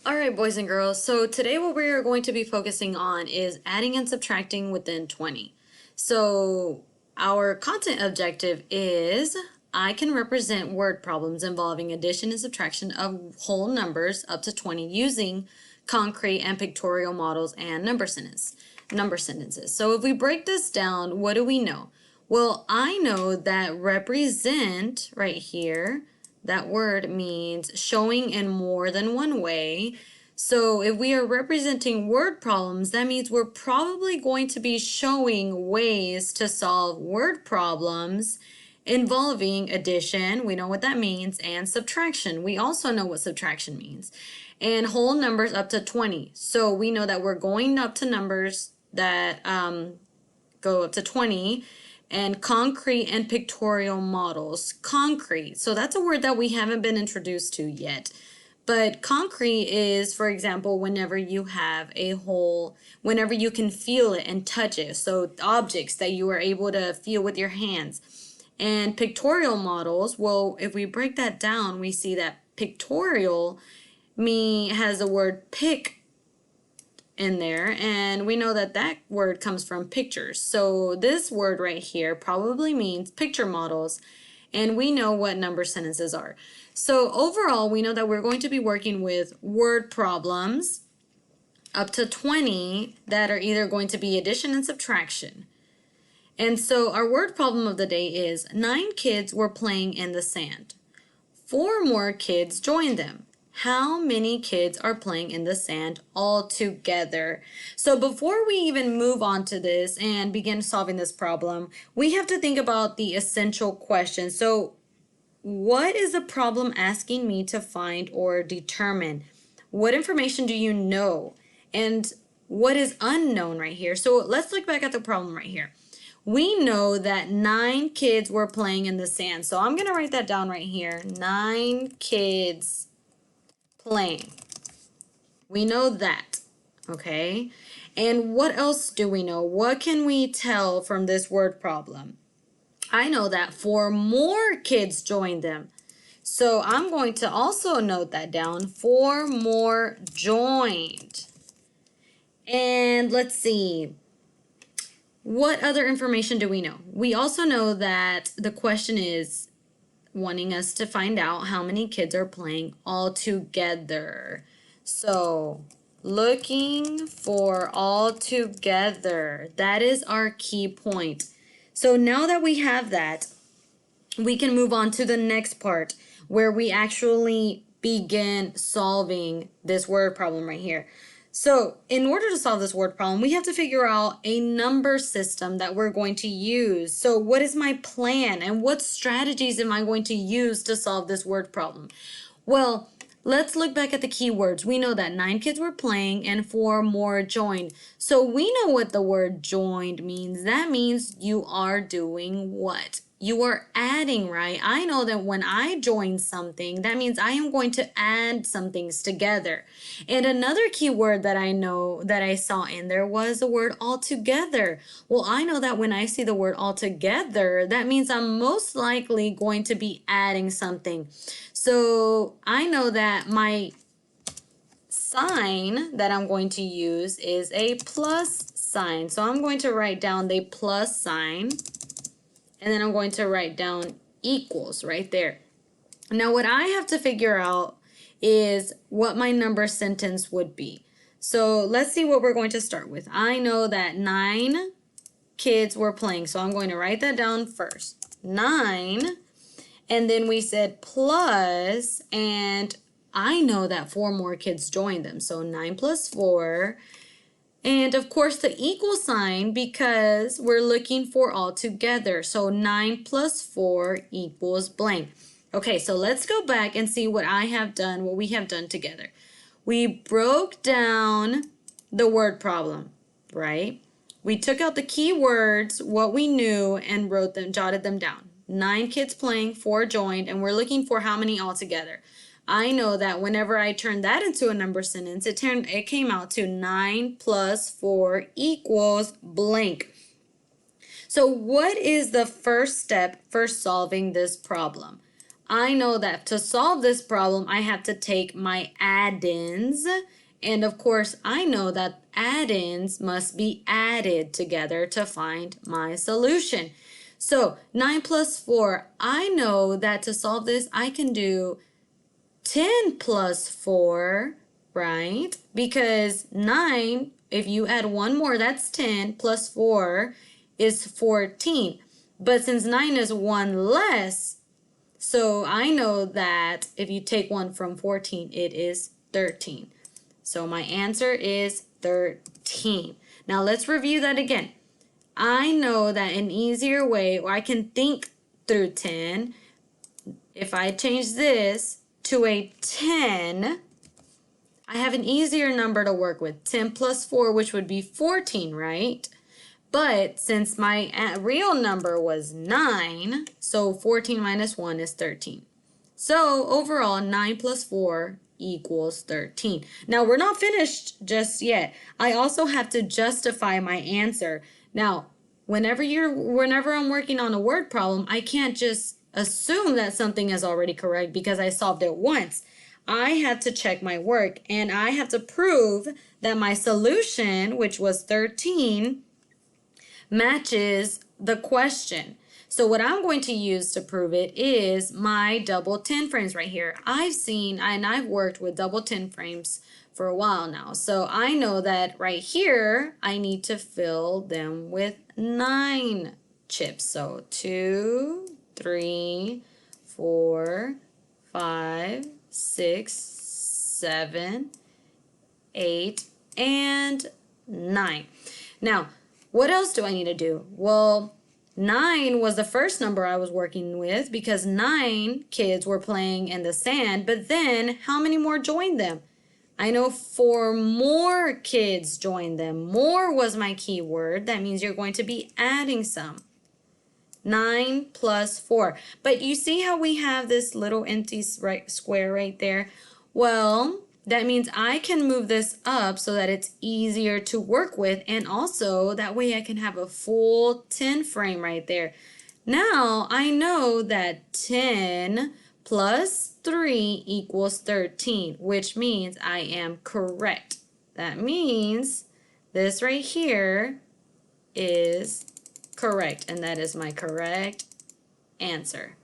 Alright, boys and girls, so today what we are going to be focusing on is adding and subtracting within 20. So our content objective is I can represent word problems involving addition and subtraction of whole numbers up to 20 using concrete and pictorial models and number sentences. So if we break this down, what do we know? Well, I know that represent right here, that word means showing in more than one way. So if we are representing word problems, that means we're probably going to be showing ways to solve word problems involving addition, we know what that means, and subtraction. We also know what subtraction means. And whole numbers up to 20. So we know that we're going up to numbers that go up to 20. And concrete and pictorial models. Concrete, so that's a word that we haven't been introduced to yet. But concrete is, for example, whenever you have a whole, whenever you can feel it and touch it. So objects that you are able to feel with your hands. And pictorial models, well, if we break that down, we see that pictorial has the word pic in there, and we know that that word comes from pictures. So this word right here probably means picture models, and we know what number sentences are. So overall, we know that we're going to be working with word problems up to 20 that are either going to be addition and subtraction. And so our word problem of the day is 9 kids were playing in the sand. 4 more kids joined them. How many kids are playing in the sand all together? So before we even move on to this and begin solving this problem, we have to think about the essential question. So what is the problem asking me to find or determine? What information do you know? And what is unknown right here? So let's look back at the problem right here. We know that 9 kids were playing in the sand. So I'm going to write that down right here. 9 kids playing. We know that, okay? And what else do we know? What can we tell from this word problem? I know that 4 more kids joined them. So I'm going to also note that down. 4 more joined. And let's see. What other information do we know? We also know that the question is wanting us to find out how many kids are playing all together. So looking for all together, that is our key point. So now that we have that, we can move on to the next part where we actually begin solving this word problem right here. So in order to solve this word problem, we have to figure out a number system that we're going to use. So what is my plan and what strategies am I going to use to solve this word problem? Well, let's look back at the keywords. We know that 9 kids were playing and 4 more joined. So we know what the word joined means. That means you are doing what? You are adding, right? I know that when I join something, that means I am going to add some things together. And another key word that I know that I saw in there was the word altogether. Well, I know that when I see the word altogether, that means I'm most likely going to be adding something. So I know that my sign that I'm going to use is a plus sign. So I'm going to write down the plus sign. And then I'm going to write down equals right there. Now what I have to figure out is what my number sentence would be. So let's see what we're going to start with. I know that 9 kids were playing, so I'm going to write that down first. 9, and then we said plus, and I know that 4 more kids joined them. So 9 plus 4. And of course the equal sign because we're looking for all together. So 9 plus 4 equals blank. Okay, so let's go back and see what I have done, what we have done together. We broke down the word problem, right? We took out the key words, what we knew, and jotted them down. 9 kids playing, 4 joined, and we're looking for how many altogether. I know that whenever I turned that into a number sentence, it came out to 9 plus 4 equals blank. So what is the first step for solving this problem? I know that to solve this problem, I have to take my add-ins. And of course, I know that add-ins must be added together to find my solution. So 9 plus 4, I know that to solve this, I can do 10 plus 4, right? Because 9, if you add one more, that's 10, plus 4 is 14. But since 9 is one less, so I know that if you take one from 14, it is 13. So my answer is 13. Now let's review that again. I know that an easier way, or I can think through 10, if I change this to a 10, I have an easier number to work with. 10 plus 4, which would be 14, right? But since my real number was 9, so 14 minus 1 is 13. So overall, 9 plus 4 equals 13. Now, we're not finished just yet. I also have to justify my answer. Now, whenever I'm working on a word problem, I can't just assume that something is already correct because I solved it once. I have to check my work, and I have to prove that my solution, which was 13, matches the question. So what I'm going to use to prove it is my double 10 frames right here. I've worked with double 10 frames for a while now. So I know that right here, I need to fill them with 9 chips. So 2, 3, 4, 5, 6, 7, 8, and 9. Now, what else do I need to do? Well, 9 was the first number I was working with because 9 kids were playing in the sand, but then how many more joined them? I know 4 more kids joined them. More was my key word. That means you're going to be adding some. 9 plus 4. But you see how we have this little empty square right there? Well, that means I can move this up so that it's easier to work with, and also that way I can have a full 10 frame right there. Now I know that 10 plus 3 equals 13, which means I am correct. That means this right here is correct, and that is my correct answer.